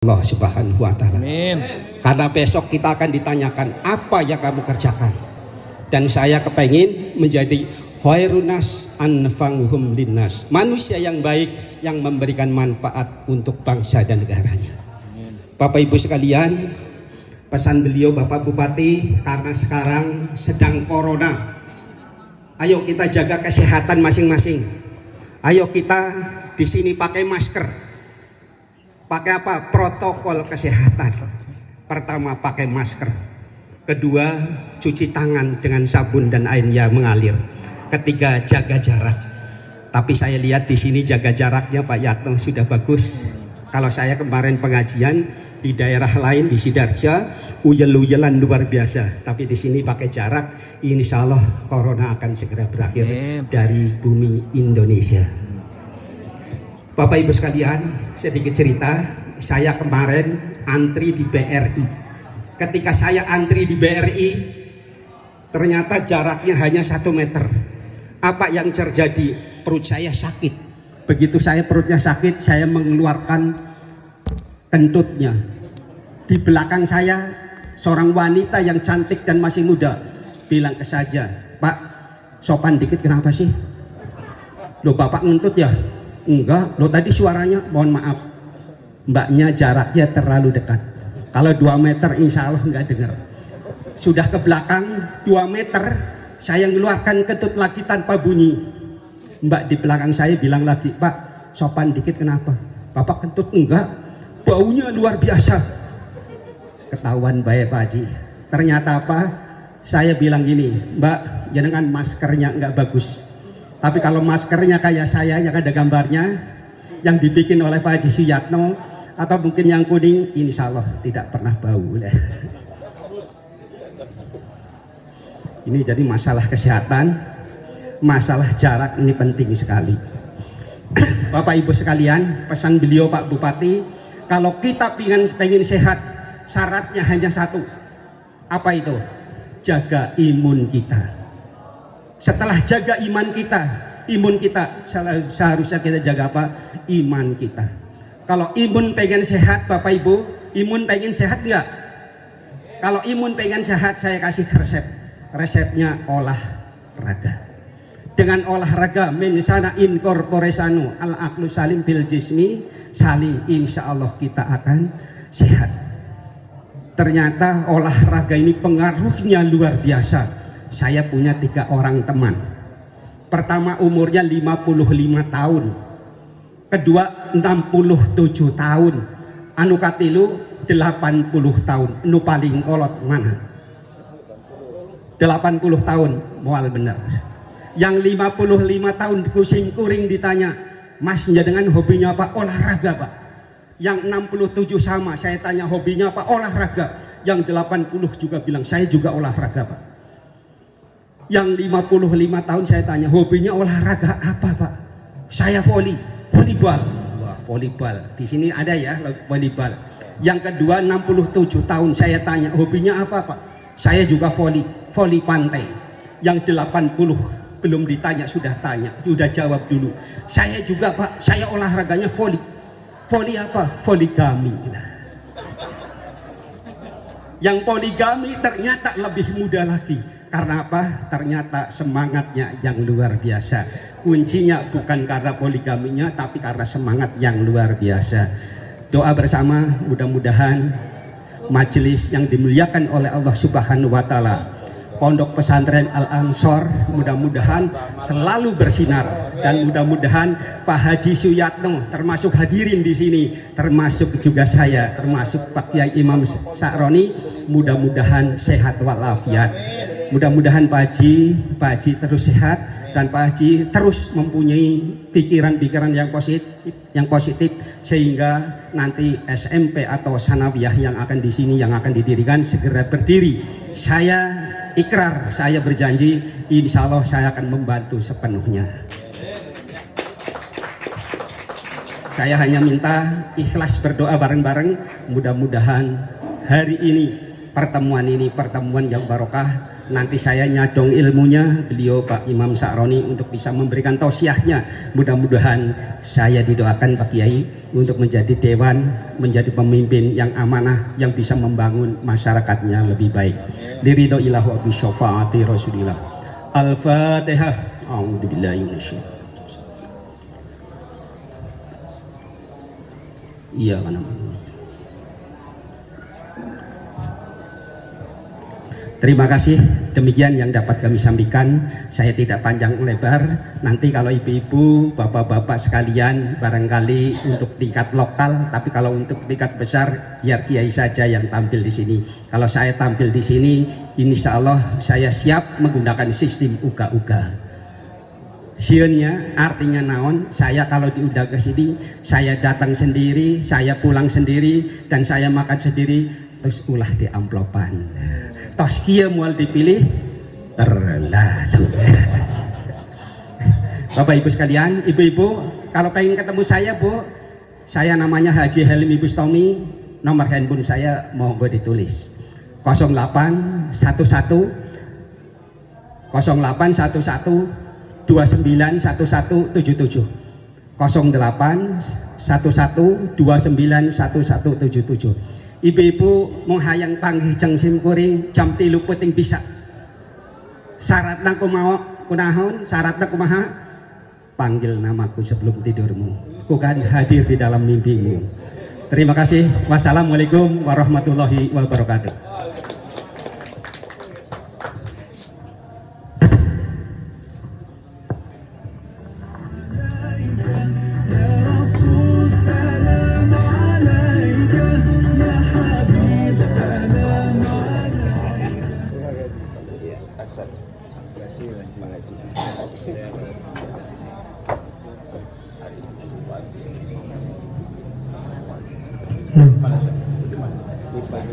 Allah Subhanahu wa Ta'ala. Amin. Karena besok kita akan ditanyakan apa yang kamu kerjakan. Dan saya kepengin menjadi khairunas anfa'uhum linnas, manusia yang baik yang memberikan manfaat untuk bangsa dan negaranya. Bapak Ibu sekalian, pesan beliau Bapak Bupati, karena sekarang sedang corona, ayo kita jaga kesehatan masing-masing. Ayo kita di sini pakai masker. Pakai apa? Protokol kesehatan. Pertama pakai masker. Kedua cuci tangan dengan sabun dan air yang mengalir. Ketiga jaga jarak. Tapi saya lihat di sini jaga jaraknya Pak Yatno sudah bagus. Kalau saya kemarin pengajian di daerah lain di Sidarja, uyel-uyelan luar biasa. Tapi di sini pakai jarak. Insya Allah corona akan segera berakhir dari bumi Indonesia. Bapak Ibu sekalian, sedikit cerita. Saya kemarin antri di BRI. Ketika saya antri di BRI, ternyata jaraknya hanya 1 meter. Apa yang terjadi? Perut saya sakit. Begitu saya perutnya sakit, saya mengeluarkan kentutnya. Di belakang saya, seorang wanita yang cantik dan masih muda bilang ke saya, "Pak, sopan dikit kenapa sih? Loh, Bapak ngentut ya?" "Enggak, lo tadi suaranya, mohon maaf, mbaknya jaraknya terlalu dekat. Kalau 2 meter insya Allah enggak dengar. Sudah ke belakang 2 meter, saya mengeluarkan kentut lagi tanpa bunyi. Mbak di belakang saya bilang lagi, "Pak, sopan dikit kenapa?" "Bapak kentut?" "Enggak, baunya luar biasa." Ketahuan baik Pak Haji. Ternyata apa? Saya bilang gini, "Mbak, jangan maskernya enggak bagus. Tapi kalau maskernya kayak saya yang ada gambarnya, yang dibikin oleh Pak Haji Suyatno, atau mungkin yang kuning, insya Allah tidak pernah bau." Ini jadi masalah kesehatan, masalah jarak ini penting sekali. Bapak Ibu sekalian, pesan beliau Pak Bupati, kalau kita pengen sehat, syaratnya hanya satu. Apa itu? Jaga imun kita. Setelah jaga imun kita seharusnya kita jaga apa? Iman kita. Kalau imun pengen sehat Bapak Ibu, imun pengen sehat enggak? Kalau imun pengen sehat, saya kasih resep. Resepnya olahraga. Dengan olahraga mensana incorporesano al aqlu salim fil jismi salim, insya Allah kita akan sehat. Ternyata olahraga ini pengaruhnya luar biasa. Saya punya 3 orang teman. Pertama umurnya 55 tahun. Kedua 67 tahun. Anu katilu 80 tahun. Nu paling kolot mana? 80 tahun. Mual bener. Yang 55 tahun kucing kuring ditanya, "Mas dengan hobinya apa?" "Olahraga Pak." Yang 67 sama, saya tanya hobinya apa? "Olahraga." Yang 80 juga bilang, "Saya juga olahraga Pak." Yang 55 tahun saya tanya, hobinya olahraga apa Pak? "Saya volleyball." Wah, volleyball. Di sini ada ya volleyball. Yang kedua 67 tahun saya tanya, hobinya apa Pak? "Saya juga volley pantai." Yang 80 belum ditanya sudah jawab dulu. "Saya juga Pak, saya olahraganya volley." "Volley apa?" "Poligami." Yang poligami ternyata lebih mudah lagi. Karena apa? Ternyata semangatnya yang luar biasa. Kuncinya bukan karena poligaminya, tapi karena semangat yang luar biasa. Doa bersama, mudah-mudahan majelis yang dimuliakan oleh Allah Subhanahu wa Ta'ala, Pondok Pesantren Al-Ansor, mudah-mudahan selalu bersinar, dan mudah-mudahan Pak Haji Suyatno termasuk hadirin di sini, termasuk juga saya, termasuk Pak Kiai Imam Sa'roni, mudah-mudahan sehat walafiat. Mudah-mudahan Pak Haji terus sehat, dan Pak Haji terus mempunyai pikiran-pikiran yang positif sehingga nanti SMP atau sanawiyah yang akan di sini yang akan didirikan segera berdiri. Saya ikrar, saya berjanji, insya Allah saya akan membantu sepenuhnya. Saya hanya minta ikhlas berdoa bareng-bareng. Mudah-mudahan hari ini pertemuan ini pertemuan yang barokah. Nanti saya nyadong ilmunya beliau Pak Imam Sa'roni untuk bisa memberikan tausiahnya. Mudah-mudahan saya didoakan Pak Kiai untuk menjadi dewan, menjadi pemimpin yang amanah, yang bisa membangun masyarakatnya lebih baik. Liridho ilahu abi syafaati Rasulillah. Al-Fatihah. A'udzubillahi minasyaitonir rajim. Iya kan. Terima kasih, demikian yang dapat kami sampaikan. Saya tidak panjang lebar. Nanti kalau ibu-ibu, bapak-bapak sekalian, barangkali untuk tingkat lokal, tapi kalau untuk tingkat besar, biar Kiai saja yang tampil di sini. Kalau saya tampil di sini, insya Allah saya siap menggunakan sistem uga-uga. Sionnya artinya naon, saya kalau diundang ke sini, saya datang sendiri, saya pulang sendiri, dan saya makan sendiri, terus ulah di amplopan. Tos kia mual dipilih terlalu. Bapak Ibu sekalian, ibu-ibu, kalau pengen ketemu saya Bu, saya namanya Haji Helmi Bustami, nomor handphone saya mau gue ditulis 0811 0811 291177 0811291177. Ibu-ibu mau hayang panggih jeng simkuring jam 3 peting bisa. Syaratnya kunahon, syaratnya kumaha? Panggil namaku sebelum tidurmu. Ku kan hadir di dalam mimpimu. Terima kasih. Wassalamualaikum warahmatullahi wabarakatuh.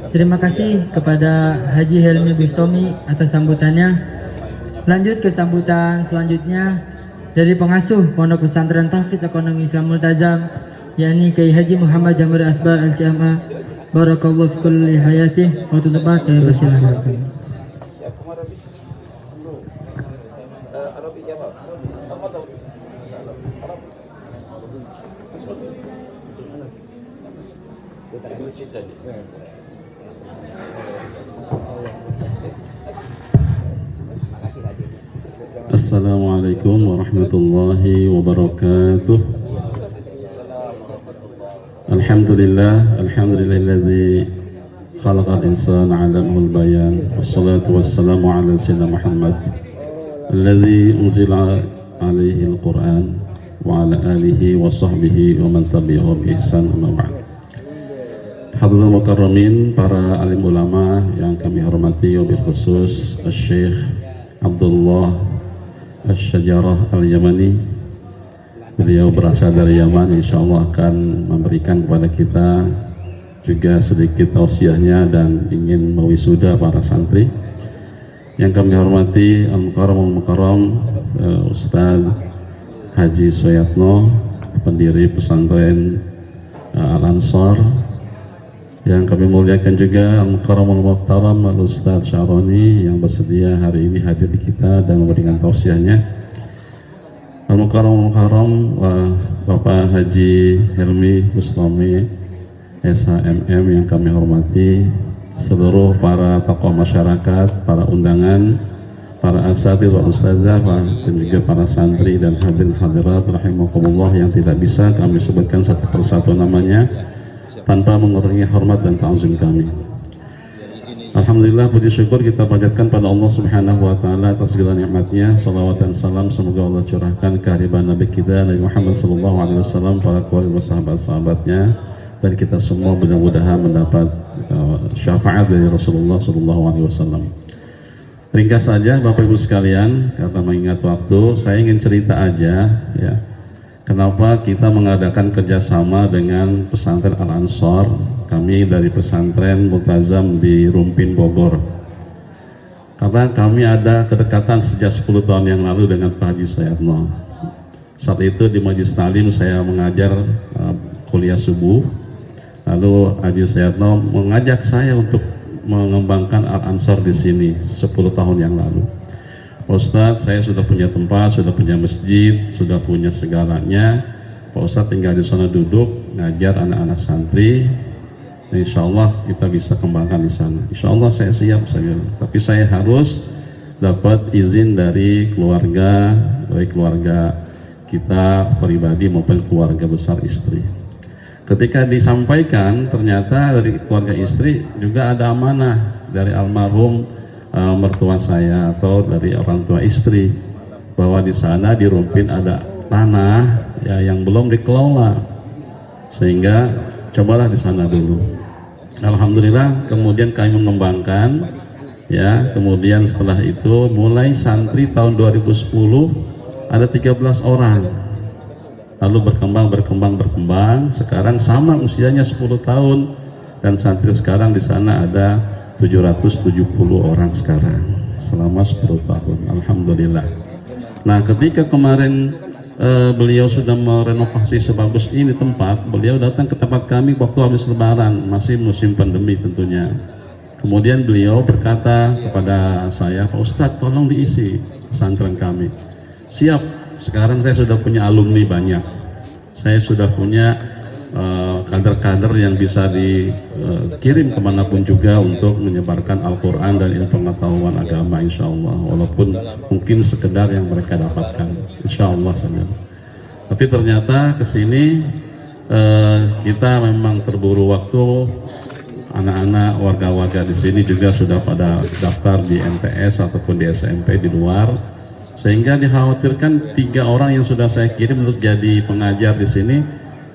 Terima kasih kepada Haji Helmi Bustami atas sambutannya. Lanjut ke sambutan selanjutnya dari pengasuh Pondok Pesantren Tahfiz Ekonomi Islam Multazam, yakni Kiai Haji Muhammad Jamil Asbar Al-Syama. Barakallahu fi kulli hayatih. Waktu tepat kami persilahkan. Assalamualaikum warahmatullahi wabarakatuh. Alhamdulillahilladzi khalaqal insana 'allamahul bayan. Wassalatu wassalamu ala sayyidina Muhammad alladzi unzila 'alaihi al-Qur'an wa ala alihi wa sahbihi wa man tabi'ahum bi ihsan amma ba'd. Hadirin mukarramin, para alim ulama yang kami hormati, wabil khusus Syekh Abdullah Asy-Syajarah Al-Yamani. Beliau berasal dari Yaman, insya Allah akan memberikan kepada kita juga sedikit tausiahnya dan ingin mewisuda para santri. Yang kami hormati Al-Mukarram Ustadz Haji Soyatno, pendiri pesantren Al-Ansar. Yang kami muliakan juga Al-Mukarram Al-Muhtaram Al-Ustadz Sa'roni yang bersedia hari ini hadir di kita dan memberikan tausiahnya. Al-Mukarram Bapak Haji Helmi Bustami SHMM yang kami hormati, seluruh para tokoh masyarakat, para undangan, para asatidz wa ustadzah dan juga para santri dan hadirin hadirat rahimakumullah yang tidak bisa kami sebutkan satu persatu namanya tanpa mengurangi hormat dan ta'zim kami. Alhamdulillah, puji syukur kita panjatkan pada Allah Subhanahu wa taala atas segala nikmatnya. Salawat dan salam semoga Allah curahkan ke hadirat Nabi kita Nabi Muhammad sallallahu alaihi wasallam, para keluarga sahabat-sahabatnya, dan kita semua mudah-mudahan mendapat syafaat dari Rasulullah sallallahu alaihi wasallam. Ringkas saja Bapak Ibu sekalian, karena mengingat waktu, saya ingin cerita aja ya. Kenapa kita mengadakan kerjasama dengan pesantren Al-Ansar? Kami dari pesantren Multazam di Rumpin, Bogor. Karena kami ada kedekatan sejak 10 tahun yang lalu dengan Pak Haji Soyatno. Saat itu di Majlis Ta'lim saya mengajar kuliah subuh. Lalu Haji Soyatno mengajak saya untuk mengembangkan Al-Ansor di sini 10 tahun yang lalu. Ustadz, saya sudah punya tempat, sudah punya masjid, sudah punya segalanya. Pak Ustadz tinggal di sana duduk, ngajar anak-anak santri. Nah, insya Allah kita bisa kembangkan di sana. Insya Allah saya siap, saya bilang. Tapi saya harus dapat izin dari keluarga, baik keluarga kita pribadi maupun keluarga besar istri. Ketika disampaikan, ternyata dari keluarga istri juga ada amanah dari almarhum mertua saya atau dari orang tua istri, bahwa di sana di Rumpin ada tanah ya yang belum dikelola, sehingga cobalah di sana dulu. Alhamdulillah kemudian kami mengembangkan ya, kemudian setelah itu mulai santri tahun 2010 ada 13 orang, lalu berkembang, sekarang sama usianya 10 tahun, dan santri sekarang di sana ada 770 orang sekarang selama 10 tahun. Alhamdulillah. Nah, ketika kemarin beliau sudah merenovasi sebagus ini tempat, beliau datang ke tempat kami waktu habis lebaran, masih musim pandemi tentunya. Kemudian beliau berkata kepada saya, Pak Ustadz tolong diisi pesantren kami. Siap, sekarang saya sudah punya alumni banyak, saya sudah punya kader-kader yang bisa dikirim kemanapun juga untuk menyebarkan Al-Quran dan ilmu pengetahuan agama, insya Allah, walaupun mungkin sekedar yang mereka dapatkan, insya Allah saja. Tapi ternyata kesini kita memang terburu waktu. Anak-anak warga-warga di sini juga sudah pada daftar di MTS ataupun di SMP di luar, sehingga dikhawatirkan 3 orang yang sudah saya kirim untuk jadi pengajar di sini,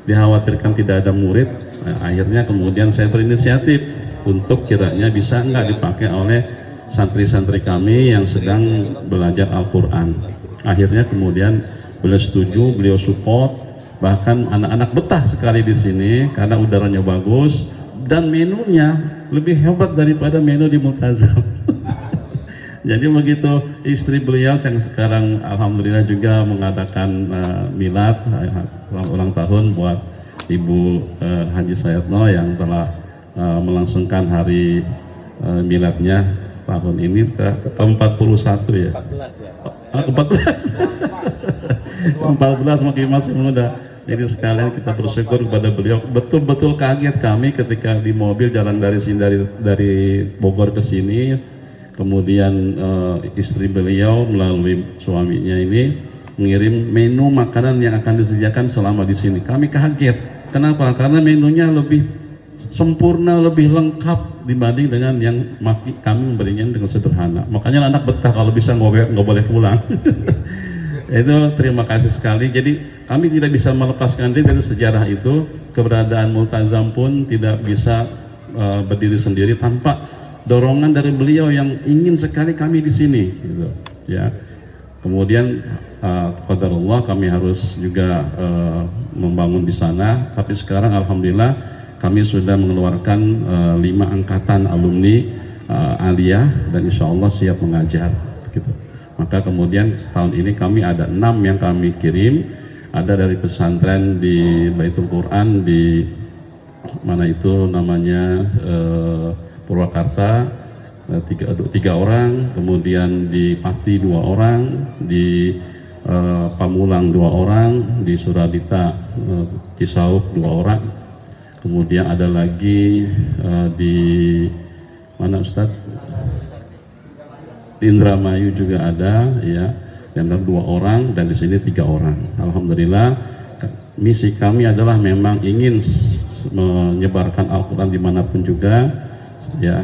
dikhawatirkan tidak ada murid. Nah, akhirnya kemudian saya berinisiatif untuk kiranya bisa nggak dipakai oleh santri-santri kami yang sedang belajar Al-Quran. Akhirnya kemudian beliau setuju, beliau support, bahkan anak-anak betah sekali di sini karena udaranya bagus dan menunya lebih hebat daripada menu di Multazam. Jadi begitu istri beliau yang sekarang alhamdulillah juga mengadakan milad ulang tahun buat Ibu Haji Sayatno yang telah melangsungkan hari miladnya tahun ini ke-41 ya. 14 masih muda. Jadi sekalian kita bersyukur kepada beliau. Betul-betul kaget kami ketika di mobil jalan dari sini dari Bogor ke sini. Kemudian istri beliau melalui suaminya ini mengirim menu makanan yang akan disediakan selama di sini. Kami kaget. Kenapa? Karena menunya lebih sempurna, lebih lengkap dibanding dengan yang kami memberinya dengan sederhana. Makanya anak betah kalau bisa nggak boleh pulang. Itu terima kasih sekali. Jadi kami tidak bisa melepaskan diri dari sejarah itu. Keberadaan Multazam pun tidak bisa berdiri sendiri tanpa dorongan dari beliau yang ingin sekali kami di sini, gitu, ya. Kemudian qadarullah kami harus juga membangun di sana. Tapi sekarang alhamdulillah kami sudah mengeluarkan 5 angkatan alumni aliyah dan insya Allah siap mengajar, gitu. Maka kemudian setahun ini kami ada 6 yang kami kirim. Ada dari pesantren di Baitul Quran di mana itu namanya Purwakarta 3 orang, kemudian di Pati 2 orang, di Pamulang 2 orang, di Suradita Cisauk 2 orang, kemudian ada lagi di mana Ustadz? Di Indramayu juga ada, ya, yang 2 orang, dan di sini 3 orang. Alhamdulillah misi kami adalah memang ingin menyebarkan Al-Quran dimanapun juga, ya,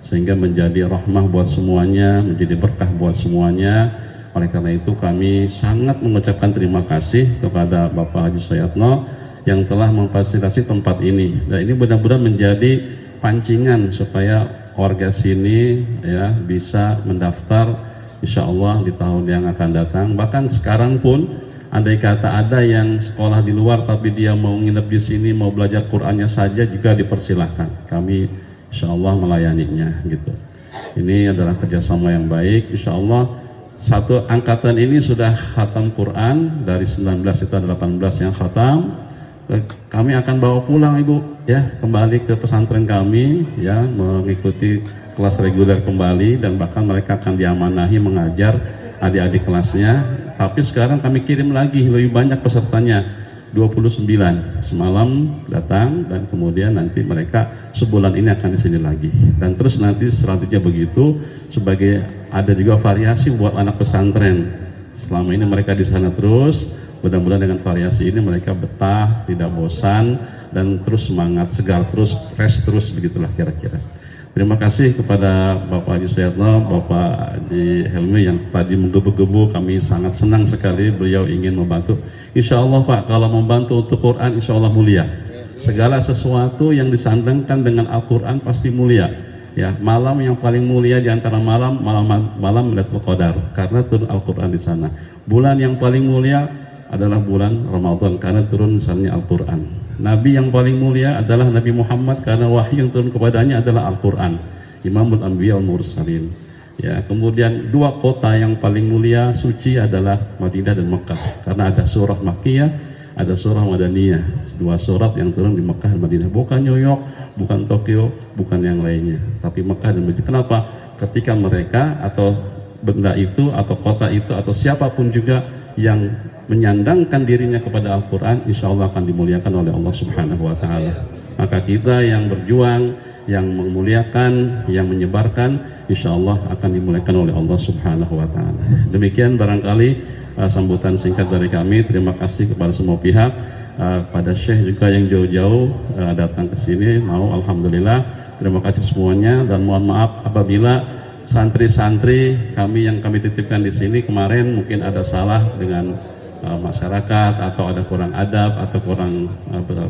sehingga menjadi rahmah buat semuanya, menjadi berkah buat semuanya. Oleh karena itu kami sangat mengucapkan terima kasih kepada Bapak Haji Sayatno yang telah memfasilitasi tempat ini, dan ini benar-benar menjadi pancingan supaya warga sini, ya, bisa mendaftar insya Allah di tahun yang akan datang. Bahkan sekarang pun andai kata ada yang sekolah di luar tapi dia mau nginep di sini, mau belajar Qur'annya saja juga dipersilahkan. Kami insya Allah melayaninya, gitu. Ini adalah kerjasama yang baik. Insya Allah satu angkatan ini sudah khatam Quran, dari 19 itu ada 18 yang khatam, kami akan bawa pulang Ibu ya, kembali ke pesantren kami ya, mengikuti kelas reguler kembali, dan bahkan mereka akan diamanahi mengajar adik-adik kelasnya. Tapi sekarang kami kirim lagi lebih banyak pesertanya, 29 semalam datang, dan kemudian nanti mereka sebulan ini akan di sini lagi, dan terus nanti selanjutnya begitu, sebagai ada juga variasi buat anak pesantren. Selama ini mereka di sana terus, mudah-mudahan dengan variasi ini mereka betah, tidak bosan, dan terus semangat, segar terus, fresh terus, begitulah kira-kira. Terima kasih kepada Bapak Haji Suyatno, Bapak Haji Helmi yang tadi menggebu-gebu. Kami sangat senang sekali beliau ingin membantu. Insya Allah Pak, kalau membantu untuk Quran, insya Allah mulia. Segala sesuatu yang disandangkan dengan Al-Quran pasti mulia. Ya, malam yang paling mulia di antara malam Lailatul Qadar, karena turun Al-Quran di sana. Bulan yang paling mulia adalah bulan Ramadan, karena turun misalnya Al-Quran. Nabi yang paling mulia adalah Nabi Muhammad, karena wahyu yang turun kepadanya adalah Al-Quran. Imamul Anbiya wal Mursalin. Ya, kemudian dua kota yang paling mulia suci adalah Madinah dan Mekah, karena ada surah Makkiyah, ada surah Madaniyah. Dua surat yang turun di Mekah dan Madinah, bukan New York, bukan Tokyo, bukan yang lainnya, tapi Mekah dan Madinah. Kenapa? Ketika mereka atau benda itu atau kota itu atau siapapun juga yang menyandangkan dirinya kepada Al-Quran, insya Allah akan dimuliakan oleh Allah Subhanahu wa Ta'ala. Maka kita yang berjuang, yang memuliakan, yang menyebarkan, insya Allah akan dimuliakan oleh Allah Subhanahu wa Ta'ala. Demikian barangkali sambutan singkat dari kami. Terima kasih kepada semua pihak, pada Syekh juga yang jauh-jauh datang ke sini, mau, alhamdulillah. Terima kasih semuanya, dan mohon maaf apabila santri-santri kami yang kami titipkan di sini kemarin mungkin ada salah dengan masyarakat, atau ada kurang adab atau kurang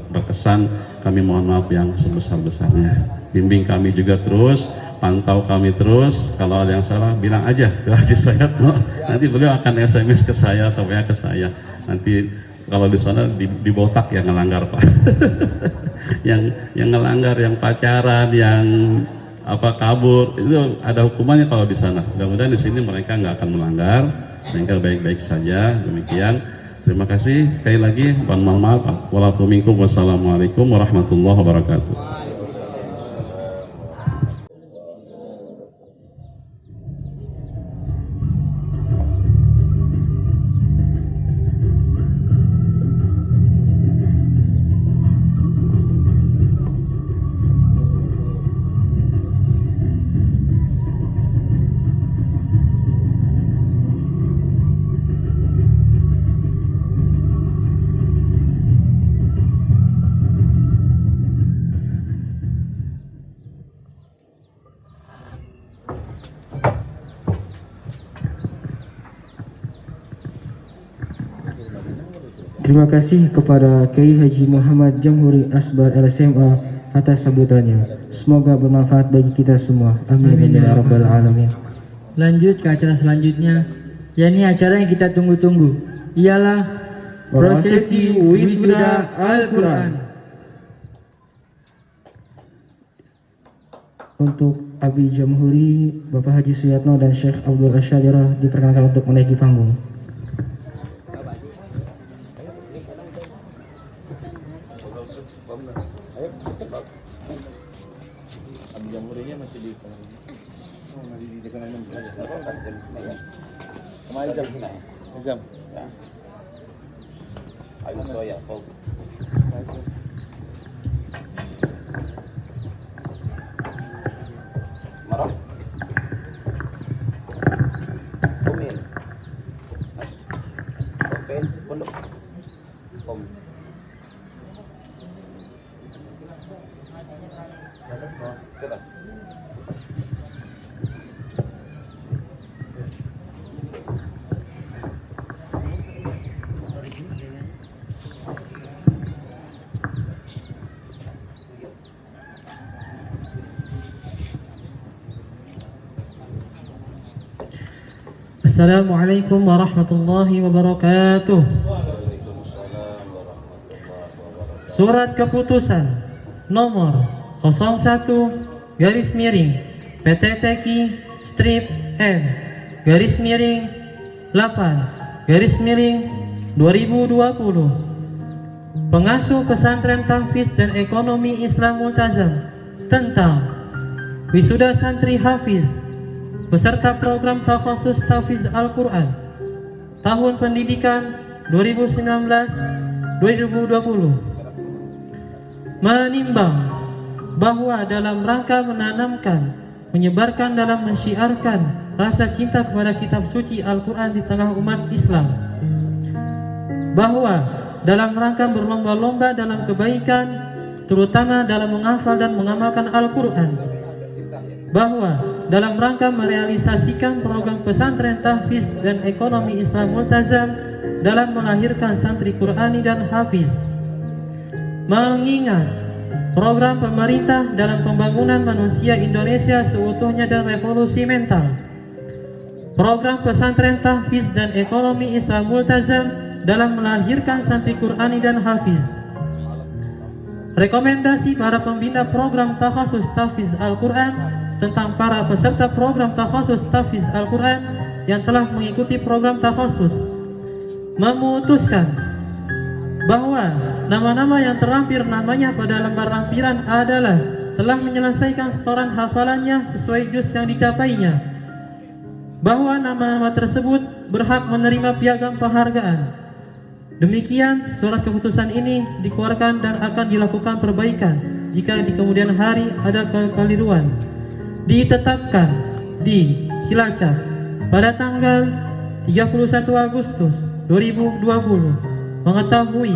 berkesan. Kami mohon maaf yang sebesar-besarnya. Bimbing kami juga terus, pantau kami terus. Kalau ada yang salah bilang aja ke Haji Suyatno, nanti beliau akan SMS ke saya atau WA ke saya. Nanti kalau di sana dibotak yang ngelanggar Pak. yang ngelanggar, yang pacaran, yang kabur, itu ada hukumannya kalau di sana. Mudah-mudahan di sini mereka nggak akan melanggar, sehingga baik-baik saja. Demikian, terima kasih sekali lagi. Mohon maaf. Wassalamualaikum warahmatullahi wabarakatuh. Terima kasih kepada Kiai Haji Muhammad Jamhuri Asbar LSMA atas sambutannya. Semoga bermanfaat bagi kita semua. Amin ya rabbal alamin. Lanjut ke acara selanjutnya, yakni acara yang kita tunggu-tunggu, ialah prosesi wisuda Al-Quran. Untuk Abi Jamhuri, Bapak Haji Suyatno dan Syekh Abdul Asyadira diperkenalkan untuk menaiki panggung. Abi Jamhurinya masih di Kemarin jam. Ya. Ayo soya, kau. Marah. Komil. Mas. Open, pondok. Kom. Kita. Assalamualaikum warahmatullahi wabarakatuh. Surat keputusan nomor 01 garis miring PTTQ strip M garis miring 8 garis miring 2020 pengasuh pesantren tahfiz dan ekonomi Islam Multazam tentang wisuda santri hafiz beserta program takhasus tahfiz Al-Quran tahun pendidikan 2019-2020, menimbang bahwa dalam rangka menanamkan, menyebarkan dalam mensyiarkan rasa cinta kepada kitab suci Al-Quran di tengah umat Islam, bahwa dalam rangka berlomba-lomba dalam kebaikan, terutama dalam menghafal dan mengamalkan Al-Quran, bahwa dalam rangka merealisasikan program pesantren tahfiz dan ekonomi Islam Multazam dalam melahirkan santri Qurani dan hafiz, mengingat program pemerintah dalam pembangunan manusia Indonesia seutuhnya dan revolusi mental, program pesantren tahfiz dan ekonomi Islam Multazam dalam melahirkan santri Qurani dan hafiz, rekomendasi para pembina program takhasus tahfiz Al-Quran tentang para peserta program takhasus tahfiz Al-Quran yang telah mengikuti program takhasus, memutuskan bahwa nama-nama yang terlampir namanya pada lembar lampiran adalah telah menyelesaikan setoran hafalannya sesuai juz yang dicapainya, bahwa nama-nama tersebut berhak menerima piagam penghargaan. Demikian surat keputusan ini dikeluarkan dan akan dilakukan perbaikan jika di kemudian hari ada kekeliruan. Ditetapkan di Cilacap pada tanggal 31 Agustus 2020 mengetahui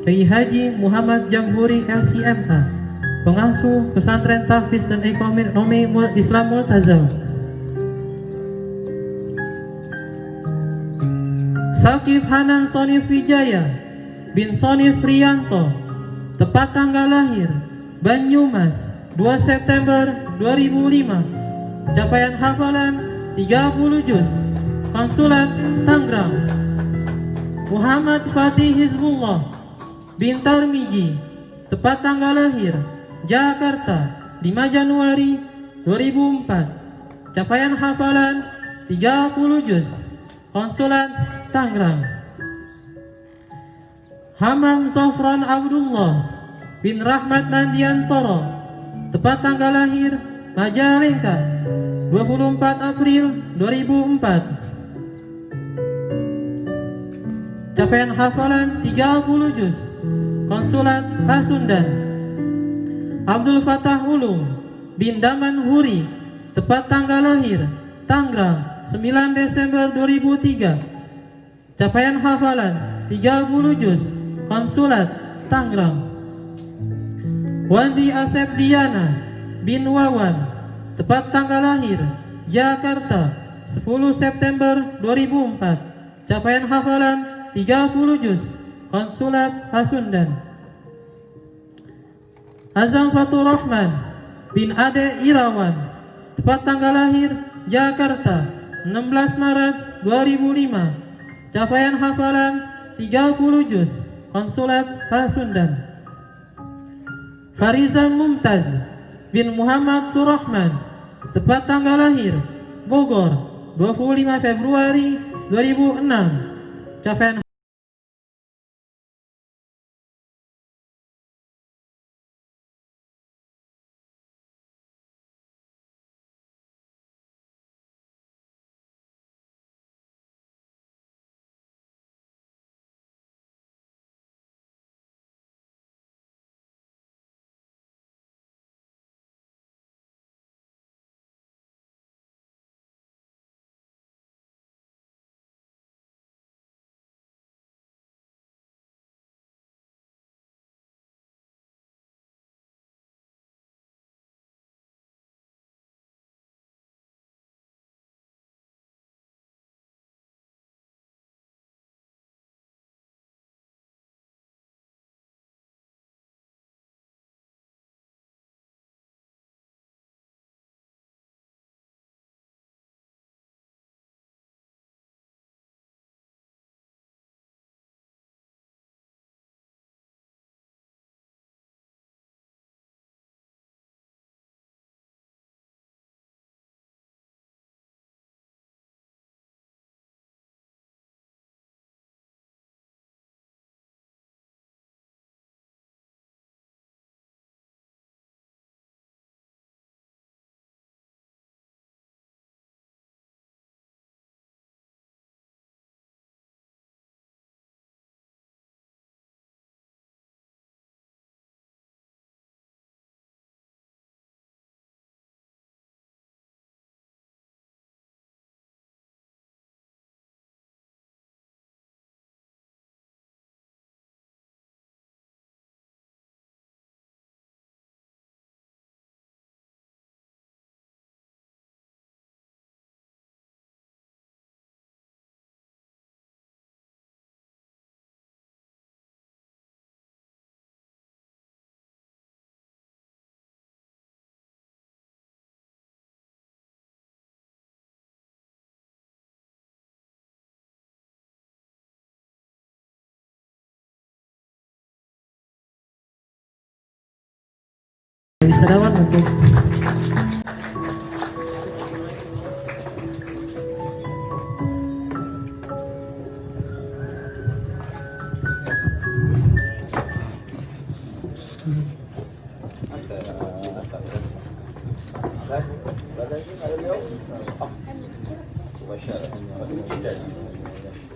Kiai Haji Muhammad Jamhuri LCMA, pengasuh pesantren tahfiz dan ekonomi Islam Multazam, Sakif Hanan Sonif Wijaya bin Sonif Priyanto, tepat tanggal lahir Banyumas 2 September 2005, capaian hafalan 30 juz, konsulat Tangerang. Muhammad Fatih Hizbullah bin Tarmiji, tepat tanggal lahir Jakarta 5 Januari 2004, capaian hafalan 30 juz, konsulat Tangerang. Hamam Sofron Abdullah bin Rahmat Mandiantoro, tepat tanggal lahir Majalengka 24 April 2004, capaian hafalan 30 juz, konsulat Pasundan. Abdul Fatah Ulum bin Daman Huri, tepat tanggal lahir Tangerang 9 Desember 2003, capaian hafalan 30 juz, konsulat Tangerang. Wandi Asep Diana bin Wawan, tepat tanggal lahir Jakarta 10 September 2004, capaian hafalan 30 juz, konsulat Pasundan. Azam Fatur Rahman bin Ade Irawan, tepat tanggal lahir Jakarta 16 Maret 2005, capaian hafalan 30 juz, konsulat Pasundan. Farizan Mumtaz bin Muhammad Surahman, tepat tanggal lahir Bogor 25 Februari 2006, capaian Wisadawan untuk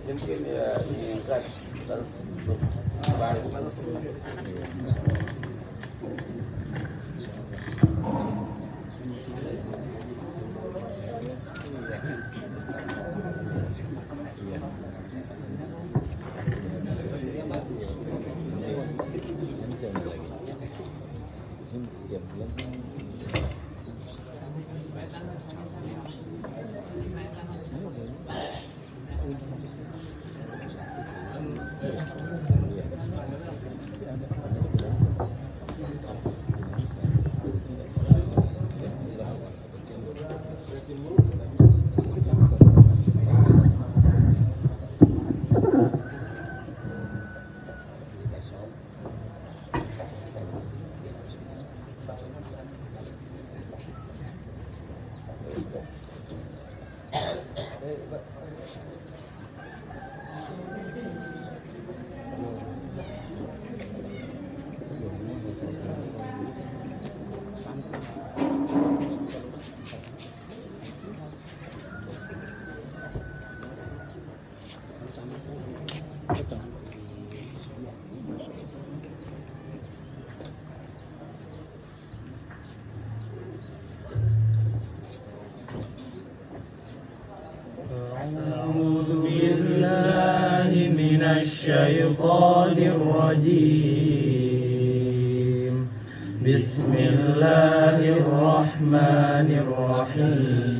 يمكن يغش بعد الشيطان الرجيم بسم الله الرحمن الرحيم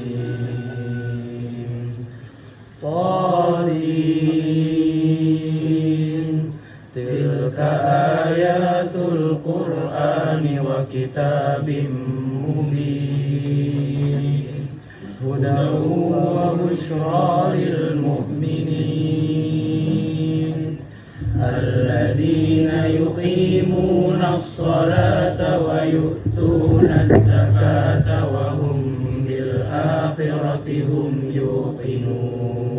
طاسين تلك آيات القرآن وكتاب مبين هدى وبشرى للمؤمنين الذين يقيمون الصلاة ويؤتون الزكاة وهم بالآخرة هم يوقنون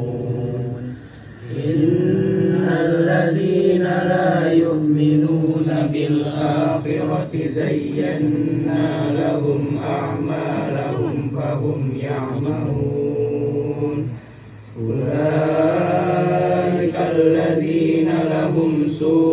إن الذين لا يؤمنون بالآخرة زينا لهم أعمالهم فهم يعملون أولئك الذين لهم سوء